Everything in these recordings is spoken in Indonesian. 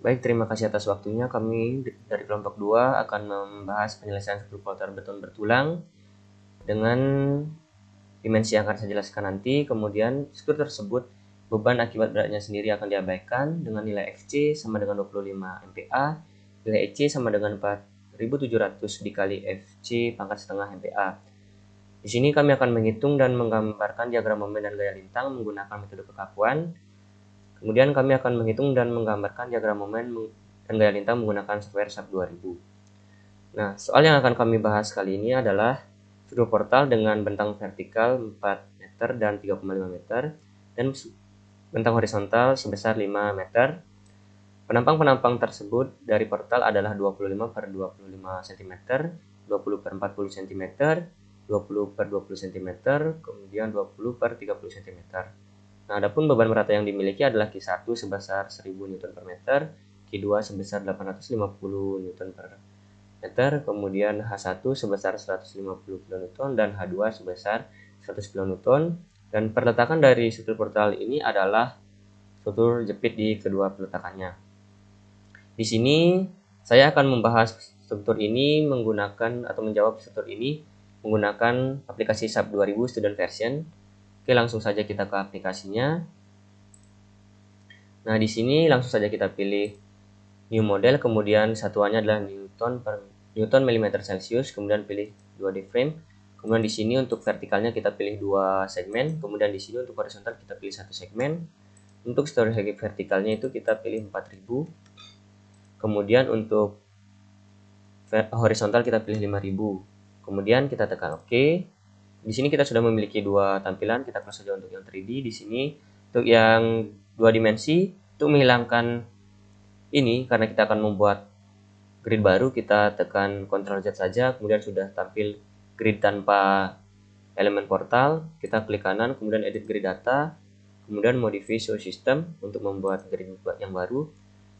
Baik, terima kasih atas waktunya. Kami dari kelompok 2 akan membahas penyelesaian struktur portal beton bertulang dengan dimensi yang akan saya jelaskan nanti. Kemudian struktur tersebut beban akibat beratnya sendiri akan diabaikan dengan nilai Fc sama dengan 25 MPa, nilai Ec sama dengan 4700 dikali Fc pangkat setengah MPa. Di sini kami akan menghitung dan menggambarkan diagram momen dan gaya lintang menggunakan metode kekakuan. Kemudian kami akan menghitung dan menggambarkan diagram momen dan gaya lintang menggunakan software SAP 2000. Nah, soal yang akan kami bahas kali ini adalah struktur portal dengan bentang vertikal 4 meter dan 3,5 meter dan bentang horizontal sebesar 5 meter. Penampang-penampang tersebut dari portal adalah 25 per 25 cm, 20 per 40 cm, 20 per 20 cm, kemudian 20 per 30 cm. Nah, adapun beban merata yang dimiliki adalah Q1 sebesar 1000 Nm per meter, Q2 sebesar 850 Nm per meter, kemudian H1 sebesar 150 kN dan H2 sebesar 100 kN. Dan perletakan dari struktur portal ini adalah struktur jepit di kedua peletakannya. Di sini saya akan membahas struktur ini menggunakan atau menjawab struktur ini menggunakan aplikasi SAP 2000 Student Version. Oke, langsung saja kita ke aplikasinya. Nah, di sini langsung saja kita pilih new model, kemudian satuannya adalah Newton mm Celsius, kemudian pilih 2D frame. Kemudian di sini untuk vertikalnya kita pilih 2 segmen, kemudian di sini untuk horizontal kita pilih 1 segmen. Untuk storage vertikalnya itu kita pilih 4000. Kemudian untuk horizontal kita pilih 5000. Kemudian kita tekan OK. Di sini kita sudah memiliki dua tampilan. Kita close saja untuk yang 3D. Di sini untuk yang 2 dimensi, untuk menghilangkan ini karena kita akan membuat grid baru, kita tekan Ctrl Z saja. Kemudian sudah tampil grid tanpa elemen portal. Kita klik kanan, kemudian edit grid data, kemudian modify show system untuk membuat grid yang baru.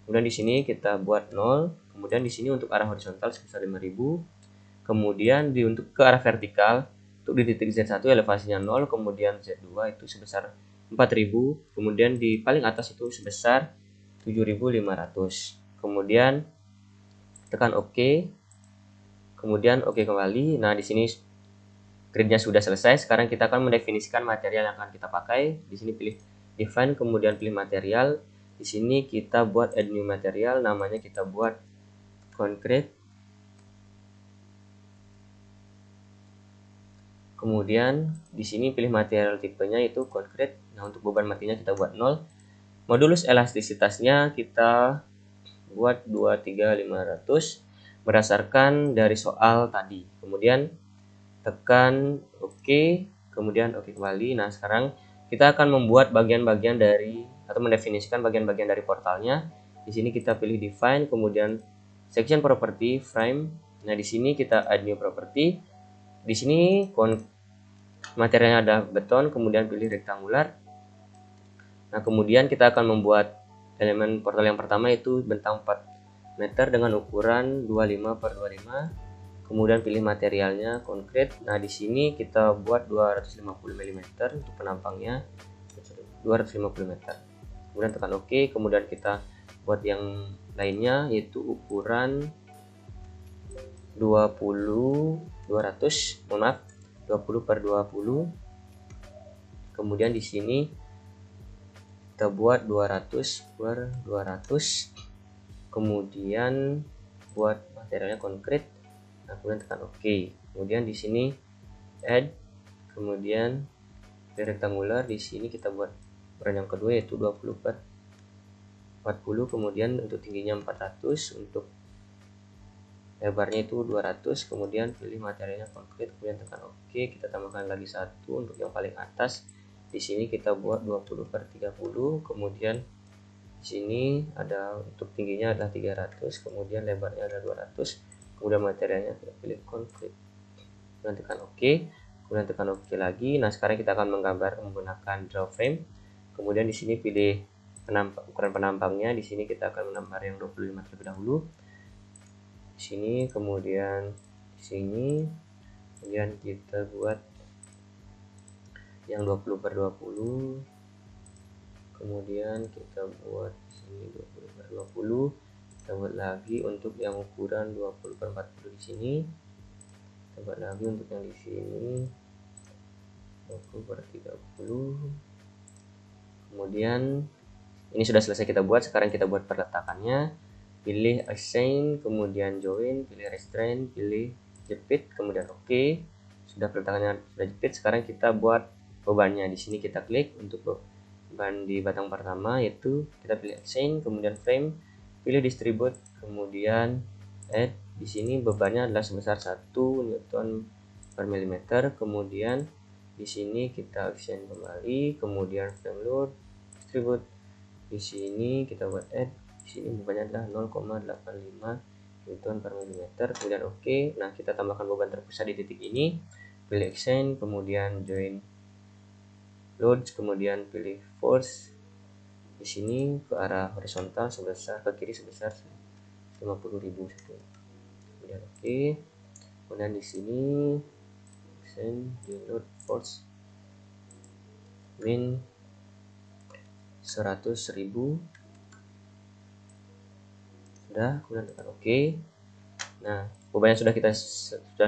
Kemudian di sini kita buat 0. Kemudian di sini untuk arah horizontal sebesar 5000. Kemudian untuk ke arah vertikal, untuk di titik Z1 elevasinya 0, kemudian Z2 itu sebesar 4000, kemudian di paling atas itu sebesar 7500. Kemudian tekan OK. Kemudian OK kembali. Nah, di sini gridnya sudah selesai. Sekarang kita akan mendefinisikan material yang akan kita pakai. Di sini pilih define, kemudian pilih material. Di sini kita buat add new material, namanya kita buat concrete. Kemudian di sini pilih material tipenya itu concrete. Nah, untuk beban matinya kita buat 0. Modulus elastisitasnya kita buat 23500 berdasarkan dari soal tadi. Kemudian tekan OK, kemudian OK kembali. Nah, sekarang kita akan membuat bagian-bagian dari atau mendefinisikan bagian-bagian dari portalnya. Di sini kita pilih define, kemudian section property frame. Nah, di sini kita add new property. Di sini materialnya ada beton, kemudian pilih rektangular. Nah, kemudian kita akan membuat elemen portal yang pertama itu bentang 4 meter dengan ukuran 25 per 25. Kemudian pilih materialnya konkret. Nah, di sini kita buat 250 mm untuk penampangnya, 250 meter. Kemudian tekan OK. Kemudian kita buat yang lainnya yaitu ukuran 20 per 20. Kemudian di sini kita buat 200 per 200. Kemudian buat materialnya konkret. Nah, kemudian tekan OK. Kemudian di sini add, kemudian rectangular. Di sini kita buat ukuran yang kedua yaitu 20 per 40. Kemudian untuk tingginya 400, untuk lebarnya itu 200. Kemudian pilih materialnya konkret, kemudian tekan OK. Kita tambahkan lagi satu untuk yang paling atas. Di sini kita buat 20 per 30. Kemudian di sini ada untuk tingginya adalah 300, kemudian lebarnya ada 200. Kemudian materialnya kita pilih konkret, kemudian tekan OK. Kemudian tekan OK lagi. Nah, sekarang kita akan menggambar menggunakan draw frame. Kemudian di sini pilih ukuran penampangnya. Di sini kita akan menambah yang 25 terlebih dahulu. Di sini, kemudian di sini, kemudian kita buat yang 20 per 20. kemudian kita buat di sini 20 per 20, kita buat lagi untuk yang ukuran 20 per 40 di sini, kita buat lagi untuk yang di sini 20 per 30. Kemudian ini sudah selesai kita buat. Sekarang kita buat perletakannya. Pilih assign, kemudian join, pilih restrain, pilih jepit, kemudian oke. Sudah peletakannya sudah jepit. Sekarang kita buat bebannya. Di sini kita klik untuk beban di batang pertama, yaitu kita pilih assign, kemudian frame, pilih distribute, kemudian add. Di sini bebannya adalah sebesar 1 Newton per milimeter. Kemudian di sini kita assign kembali, kemudian frame load, distribute. Di sini kita buat add. Di sini bebannya adalah 0,85 Newton per milimeter, kemudian oke. Nah, kita tambahkan beban terpusat di titik ini, pilih assign, kemudian join load, kemudian pilih force di sini ke arah horizontal sebesar, ke kiri sebesar 50.000, kemudian oke. Kemudian di sini assign join load force min 100.000, sudah, kemudian tekan oke. Nah, bebannya sudah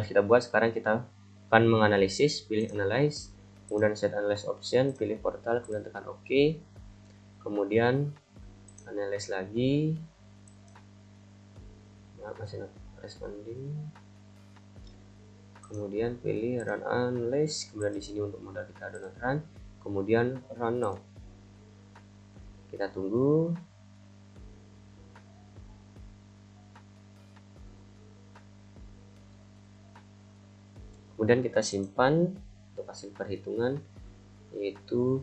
kita buat. Sekarang kita akan menganalisis, pilih analyze, kemudian set analyze option, pilih portal, kemudian tekan oke. Kemudian analyze lagi, masih responding, kemudian pilih run analyze, kemudian di sini untuk modal kita do not run, kemudian run now. Kita tunggu. Kemudian kita simpan untuk hasil perhitungan, yaitu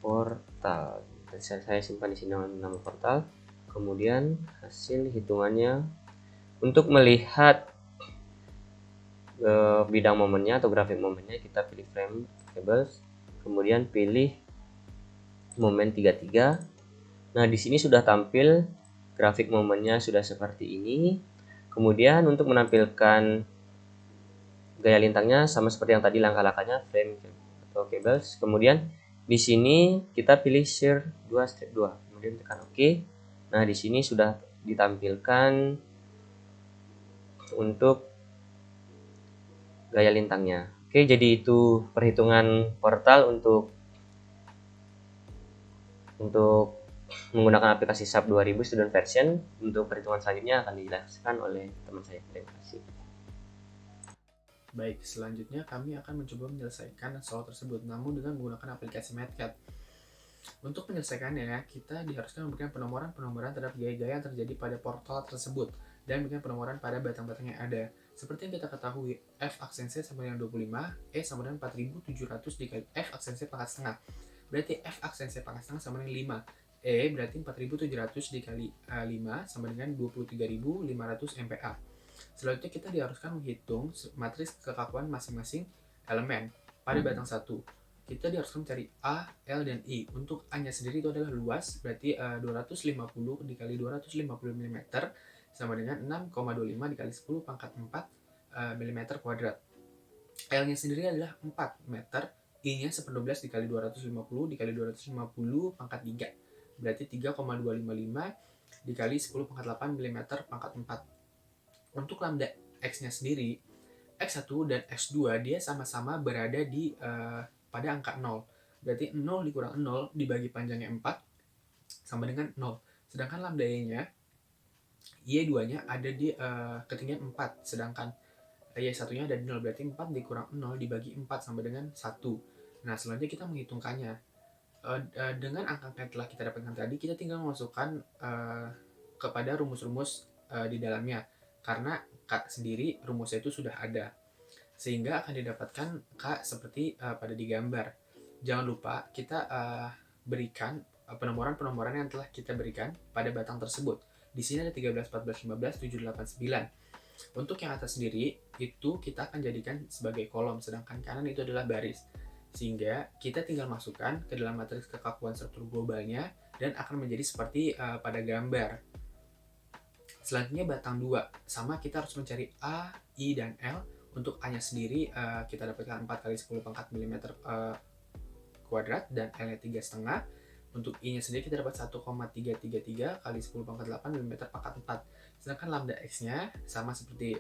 portal. Saya simpan di sini nama portal. Kemudian hasil hitungannya, untuk melihat bidang momennya atau grafik momennya, kita pilih frame tables, kemudian pilih momen 33. Nah, di sini sudah tampil grafik momennya sudah seperti ini. Kemudian untuk menampilkan gaya lintangnya sama seperti yang tadi langkah-langkahnya, frame atau cables. Kemudian di sini kita pilih shear 2 step 2, kemudian tekan oke. Nah, di sini sudah ditampilkan untuk gaya lintangnya. Oke, jadi itu perhitungan portal untuk menggunakan aplikasi SAP 2000 student version. Untuk perhitungan selanjutnya akan dijelaskan oleh teman saya. Terima kasih. Baik, selanjutnya kami akan mencoba menyelesaikan soal tersebut, namun dengan menggunakan aplikasi MATLAB. Untuk menyelesaikannya, kita diharuskan memberikan penomoran terhadap gaya-gaya yang terjadi pada portal tersebut, dan memberikan penomoran pada batang-batang yang ada. Seperti yang kita ketahui, F aksen C sama dengan 25, E sama dengan 4700 dikali F aksen C pangkat setengah. Berarti F aksen C pangkat setengah sama dengan 5. E berarti 4700 dikali 5 sama dengan 23.500 MPa. Selanjutnya kita diharuskan menghitung matriks kekakuan masing-masing elemen pada batang 1. Kita diharuskan mencari A, L, dan I. Untuk A-nya sendiri itu adalah luas, berarti 250 dikali 250 mm sama dengan 6,25 dikali 10 pangkat 4 mm kuadrat. L-nya sendiri adalah 4 meter, I-nya 1/12 dikali 250 dikali 250 pangkat 3, berarti 3,255 dikali 10 pangkat 8 mm pangkat 4. Untuk lambda X-nya sendiri, X1 dan X2 dia sama-sama berada di pada angka 0. Berarti 0 dikurang 0 dibagi panjangnya 4 sama dengan 0. Sedangkan lambda Y-nya, Y2-nya ada di ketinggian 4, sedangkan Y1-nya ada di 0. Berarti 4 dikurang 0 dibagi 4 sama dengan 1. Nah, selanjutnya kita menghitungkannya. Dengan angka yang telah kita dapatkan tadi, kita tinggal memasukkan kepada rumus-rumus di dalamnya. Karena K sendiri rumusnya itu sudah ada, sehingga akan didapatkan K seperti pada digambar. Jangan lupa kita berikan penomoran-penomoran yang telah kita berikan pada batang tersebut. Di sini ada 13, 14, 15, 7, 8, 9. Untuk yang atas sendiri itu kita akan jadikan sebagai kolom, sedangkan kanan itu adalah baris. Sehingga kita tinggal masukkan ke dalam matriks kekakuan struktur globalnya dan akan menjadi seperti pada gambar. Selanjutnya batang 2, sama kita harus mencari A, I, dan L. Untuk A-nya sendiri kita dapatkan 4 kali 10 pangkat mm kuadrat dan L-nya 3,5. Untuk I-nya sendiri kita dapat 1,333 kali 10 pangkat 8 mm pangkat 4. Sedangkan lambda X-nya sama seperti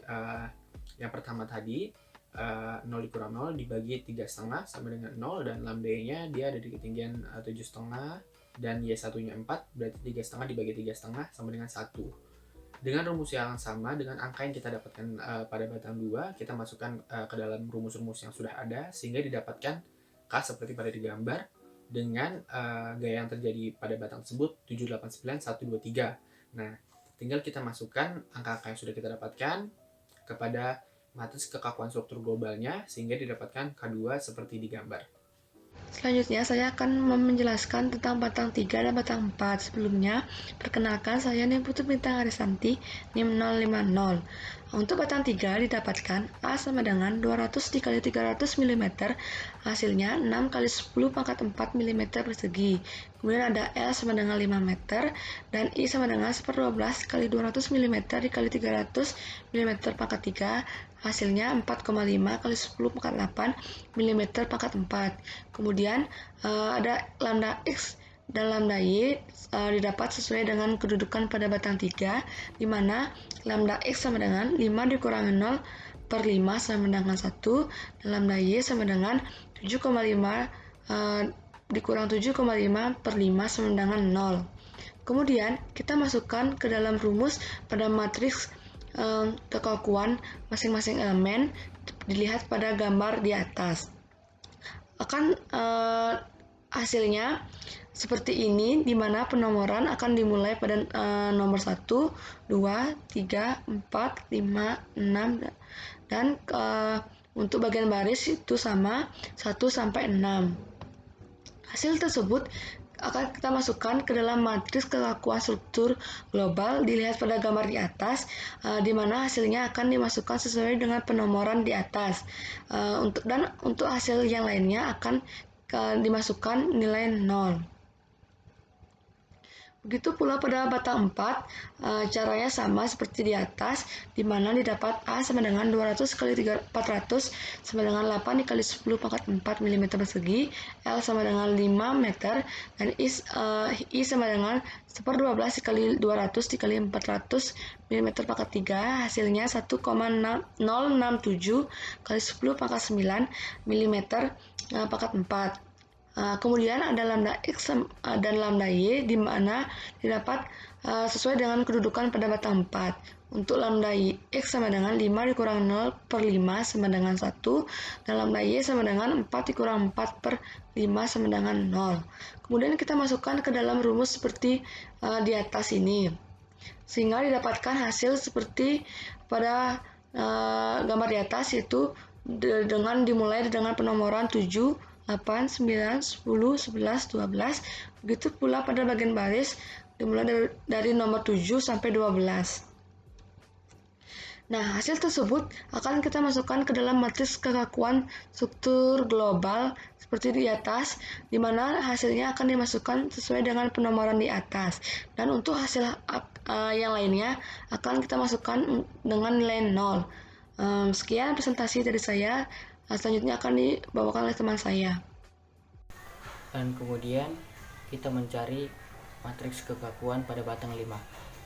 yang pertama tadi, 0 dikurang 0 dibagi 3,5 sama dengan 0, dan lambda Y-nya dia ada di ketinggian 7,5 dan Y1-nya 4, berarti 3,5 dibagi 3,5 sama dengan 1. Dengan rumus yang sama, dengan angka yang kita dapatkan pada batang 2, kita masukkan ke dalam rumus-rumus yang sudah ada, sehingga didapatkan K seperti pada digambar, dengan gaya yang terjadi pada batang tersebut 789,123. Nah, tinggal kita masukkan angka-angka yang sudah kita dapatkan kepada matriks kekakuan struktur globalnya, sehingga didapatkan K2 seperti digambar. Selanjutnya, saya akan menjelaskan tentang batang 3 dan batang 4. Sebelumnya, perkenalkan saya Niputu Bintang Arisanti, NIM 050. Untuk batang 3 didapatkan A sama dengan 200 dikali 300 mm, hasilnya 6 kali 10 pangkat 4 mm persegi. Kemudian ada L sama dengan 5 meter, dan I sama dengan 1/12 kali 200 mm dikali 300 mm pangkat 3, hasilnya 4,5 kali 10 pangkat 8 mm pangkat 4. Kemudian ada lambda X dan lambda Y didapat sesuai dengan kedudukan pada batang 3, di mana lambda X sama dengan 5 dikurangi 0 per 5 sama dengan 1, dan lambda Y sama dengan 7,5 dikurang 7,5 per 5 sama dengan 0. Kemudian kita masukkan ke dalam rumus pada matriks kekakuan masing-masing elemen dilihat pada gambar di atas. Akan hasilnya seperti ini, di mana penomoran akan dimulai pada nomor 1, 2, 3, 4, 5, 6, dan untuk bagian baris itu sama 1 sampai 6. Hasil tersebut akan kita masukkan ke dalam matriks kekakuan struktur global dilihat pada gambar di atas, di mana hasilnya akan dimasukkan sesuai dengan penomoran di atas. Untuk hasil yang lainnya akan dimasukkan nilai 0. Begitu pula pada batang 4, caranya sama seperti di atas, di mana didapat A sama dengan 200 kali 400 sama dengan 8 dikali 10 pangkat 4 mm persegi, L sama dengan 5 meter, dan I sama dengan 1/12 dikali 200 dikali 400 mm pangkat 3, hasilnya 1,067 kali 10 pangkat 9 mm pangkat 4. Kemudian ada lambda X dan lambda Y, di mana didapat sesuai dengan kedudukan pada batang 4. Untuk lambda X sama dengan 5 dikurang 0 per 5 sama dengan 1, dan lambda Y sama dengan 4 dikurang 4 per 5 sama dengan 0. Kemudian kita masukkan ke dalam rumus seperti di atas ini, sehingga didapatkan hasil seperti pada gambar di atas, yaitu dengan dimulai dengan penomoran 7, 8, 9, 10, 11, 12. Begitu pula pada bagian baris dimulai dari nomor 7 sampai 12. Nah, hasil tersebut akan kita masukkan ke dalam matriks kekakuan struktur global seperti di atas, di mana hasilnya akan dimasukkan sesuai dengan penomoran di atas. Dan untuk hasil yang lainnya akan kita masukkan dengan nilai 0. Sekian presentasi dari saya. Selanjutnya akan dibawakan oleh teman saya. Dan kemudian kita mencari matriks kekakuan pada batang 5.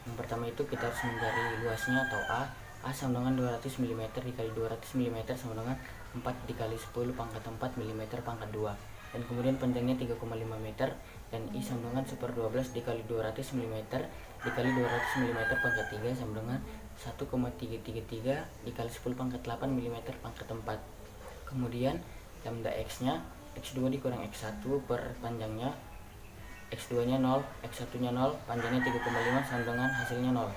Yang pertama itu kita harus mencari luasnya atau A. A sama dengan 200 mm dikali 200 mm sama dengan 4 dikali 10 pangkat 4 mm pangkat 2. Dan kemudian panjangnya 3,5 meter, dan I sama dengan 1/12 dikali 200 mm dikali 200 mm pangkat 3 sama dengan 1,333 dikali 10 pangkat 8 mm pangkat 4. Kemudian lambda X-nya X2 dikurang X1 per panjangnya, X2 nya 0, X1 nya 0, panjangnya 3,5 sama dengan hasilnya 0.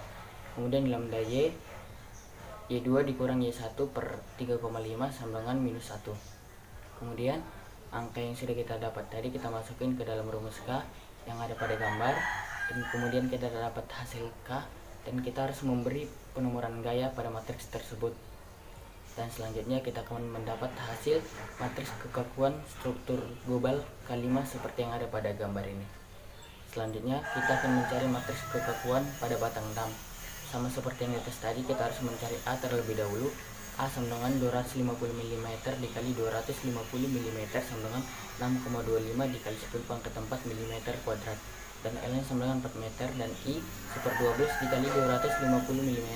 Kemudian lambda Y, Y2 dikurang Y1 per 3,5 sama dengan minus 1. Kemudian angka yang sudah kita dapat tadi kita masukin ke dalam rumus K yang ada pada gambar, dan kemudian kita dapat hasil K, dan kita harus memberi penomoran gaya pada matriks tersebut. Dan selanjutnya kita akan mendapat hasil matriks kekakuan struktur global K5 seperti yang ada pada gambar ini. Selanjutnya kita akan mencari matriks kekakuan pada batang 6. Sama seperti yang di atas tadi, kita harus mencari A terlebih dahulu, A sama dengan 250 mm dikali 250 mm sama dengan 6,25 dikali 10 pangkat 4 mm kuadrat, dan L nya sama dengan 4 meter, dan I 1/12 dikali 250 mm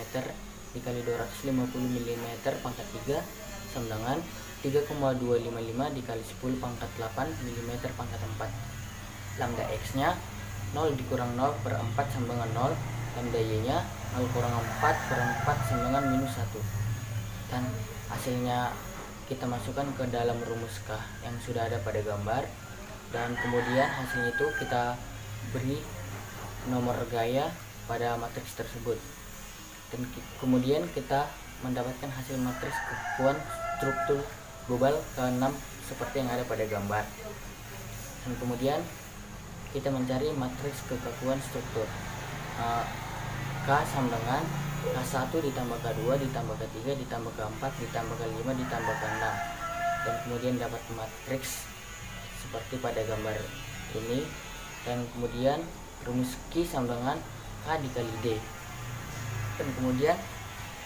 dikali 250 mm pangkat 3 sama dengan 3,255 dikali 10 pangkat 8 mm pangkat 4. Lambda X nya 0 dikurang 0 per 4 sama dengan 0, lambda Y nya 0 kurang 4 per 4 sama dengan minus 1. Dan hasilnya kita masukkan ke dalam rumus K yang sudah ada pada gambar, dan kemudian hasilnya itu kita beri nomor gaya pada matriks tersebut, dan kemudian kita mendapatkan hasil matriks kekuatan struktur global ke-6 seperti yang ada pada gambar. Dan kemudian kita mencari matriks kekakuan struktur. K sama dengan K1 ditambah K2 ditambah K3 ditambah K4 ditambah K5 ditambah K6, dan kemudian dapat matriks seperti pada gambar ini. Dan kemudian rumus Q sama dengan K dikali D, dan kemudian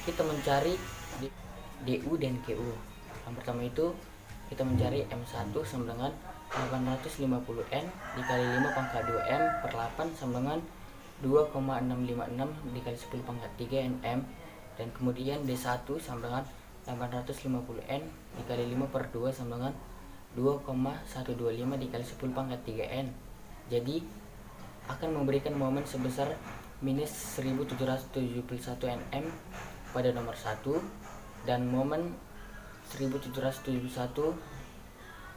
kita mencari DU dan QU. Yang pertama itu kita mencari M1 sama dengan 850N dikali 5 pangkat 2M per 8 sama dengan 2,656 dikali 10 pangkat 3 Nm, dan kemudian D1 sama dengan 850N dikali 5 per 2 sama dengan 2,125 dikali 10 pangkat 3 N. Jadi akan memberikan momen sebesar minus 1771 Nm pada nomor 1, dan momen 1771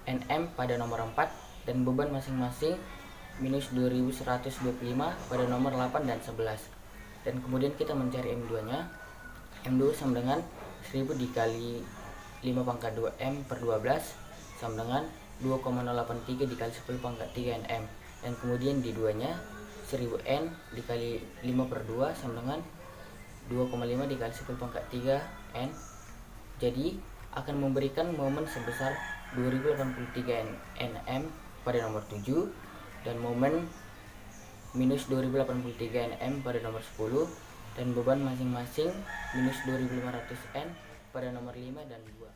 Nm pada nomor 4, dan beban masing-masing minus 2125 pada nomor 8 dan 11. Dan kemudian kita mencari M2 nya. M2 sama dengan 1000 dikali 5 pangkat 2M per 12 sama dengan 2,083 dikali 10 pangkat 3 Nm, dan kemudian D2 nya 1000N dikali 5 per 2 sama dengan 2,5 dikali 10 pangkat 3 N. Jadi akan memberikan momen sebesar 2083 Nm pada nomor 7, dan momen minus 2083 Nm pada nomor 10, dan beban masing-masing minus 2500 N pada nomor 5 dan 2.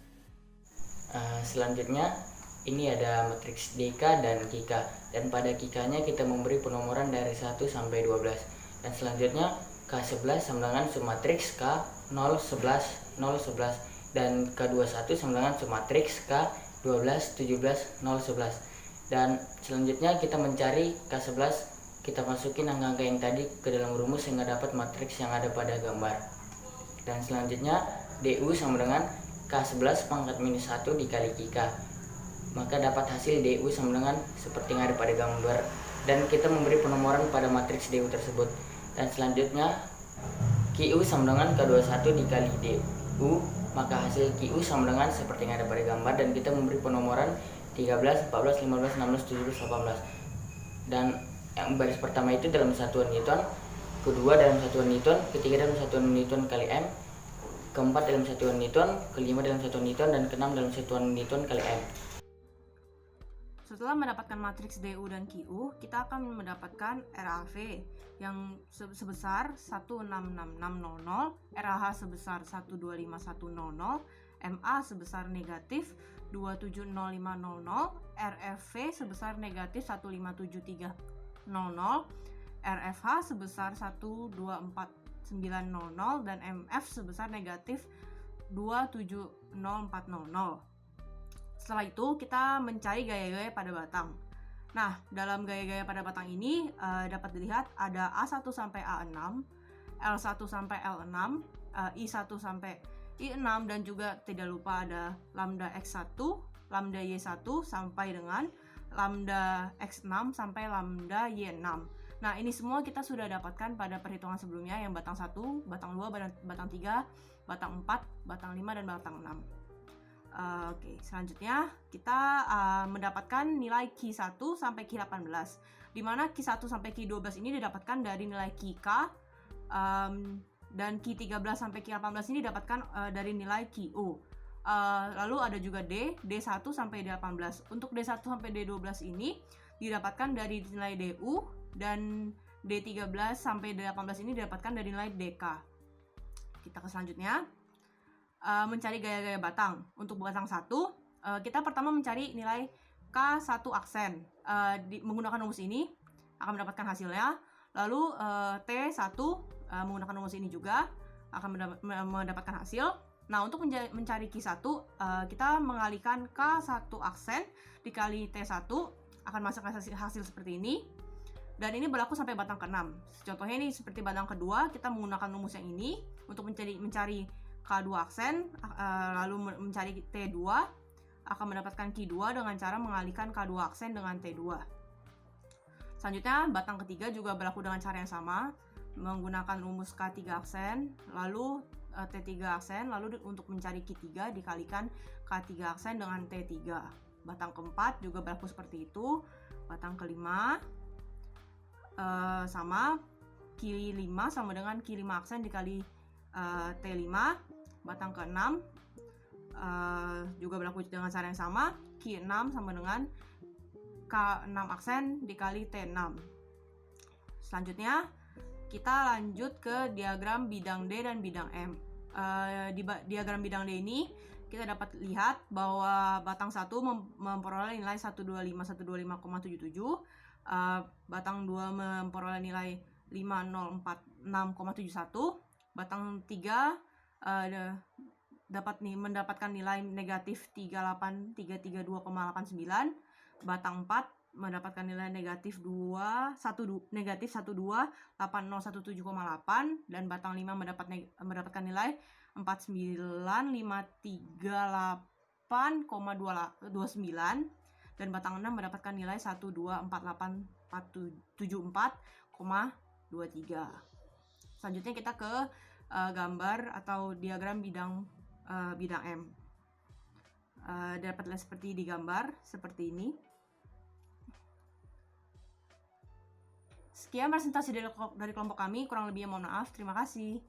Selanjutnya ini ada matriks DK dan KK, dan pada KK nya kita memberi penomoran dari 1 sampai 12, dan selanjutnya K11 sama dengan submatriks K 0, 11, 0, 11, dan K21 sama dengan submatriks K 12, 17, 0, 11. Dan selanjutnya kita mencari K11, kita masukin angka-angka yang tadi ke dalam rumus sehingga dapat matriks yang ada pada gambar. Dan selanjutnya DU sama dengan K11 pangkat minus 1 dikali KK, maka dapat hasil DU sama dengan seperti yang ada pada gambar, dan kita memberi penomoran pada matriks DU tersebut. Dan selanjutnya QU sama dengan K21 dikali DU, maka hasil QU sama dengan seperti yang ada pada gambar, dan kita memberi penomoran 13, 14, 15, 16, 17, 18. Dan yang baris pertama itu dalam satuan Newton, kedua dalam satuan Newton, ketiga dalam satuan Newton kali M, keempat dalam satuan Newton, kelima dalam satuan Newton, dan keenam dalam satuan Newton kali M. Setelah mendapatkan matriks DU dan QU, kita akan mendapatkan RAV yang sebesar 166.600, RAH sebesar 125.100, MA sebesar negatif 270.500, RFV sebesar negatif 157.300, RFH sebesar 124.900, dan MF sebesar negatif 270.400. Setelah itu kita mencari gaya-gaya pada batang. Nah, dalam gaya-gaya pada batang ini dapat dilihat ada A1 sampai A6, L1 sampai L6, I1 sampai I6, dan juga tidak lupa ada lambda X1, lambda Y1 sampai dengan lambda X6 sampai lambda Y6. Nah, ini semua kita sudah dapatkan pada perhitungan sebelumnya, yang batang 1, batang 2, batang 3, batang 4, batang 5, dan batang 6. Oke, selanjutnya kita mendapatkan nilai Q1 sampai Q18, di mana Q1 sampai Q12 ini didapatkan dari nilai QK, dan Q13 sampai Q18 ini didapatkan dari nilai QU. Lalu ada juga D1 sampai D18. Untuk D1 sampai D12 ini didapatkan dari nilai DU, dan D13 sampai D18 ini didapatkan dari nilai DK. Kita ke selanjutnya. mencari gaya-gaya batang. Untuk batang 1, kita pertama mencari nilai K1 aksen. Menggunakan rumus ini akan mendapatkan hasilnya. Lalu T1 menggunakan rumus ini juga akan mendapatkan hasil. Nah, untuk mencari Q1, kita mengalihkan K1 aksen dikali T1 akan masuk hasil seperti ini. Dan ini berlaku sampai batang ke-6. Contohnya ini seperti batang kedua, kita menggunakan rumus yang ini untuk mencari K2 aksen, lalu mencari T2, akan mendapatkan Q2 dengan cara mengalihkan K2 aksen dengan T2. Selanjutnya, batang ketiga juga berlaku dengan cara yang sama, menggunakan rumus K3 aksen, lalu T3 aksen, lalu untuk mencari Q3 dikalikan K3 aksen dengan T3. Batang keempat juga berlaku seperti itu. Batang kelima sama Q5 sama dengan Q5 aksen dikali T5. Batang ke-6 juga berlaku dengan cara yang sama, Q6 sama dengan K6 aksen dikali T6. Selanjutnya kita lanjut ke diagram bidang D dan bidang M. Di diagram bidang D ini kita dapat lihat bahwa batang 1 memperoleh nilai 125,77, batang 2 memperoleh nilai 5046,71, batang 3 mendapatkan nilai negatif 38332,89, batang 4 mendapatkan nilai negatif 1280117,8, dan batang 5 mendapatkan nilai 49538,29, dan batang 6 mendapatkan nilai 1248474,23. Selanjutnya kita ke gambar atau diagram bidang M. Dapat lihat seperti di gambar seperti ini. Sekian presentasi dari kelompok kami, kurang lebihnya mohon maaf. Terima kasih.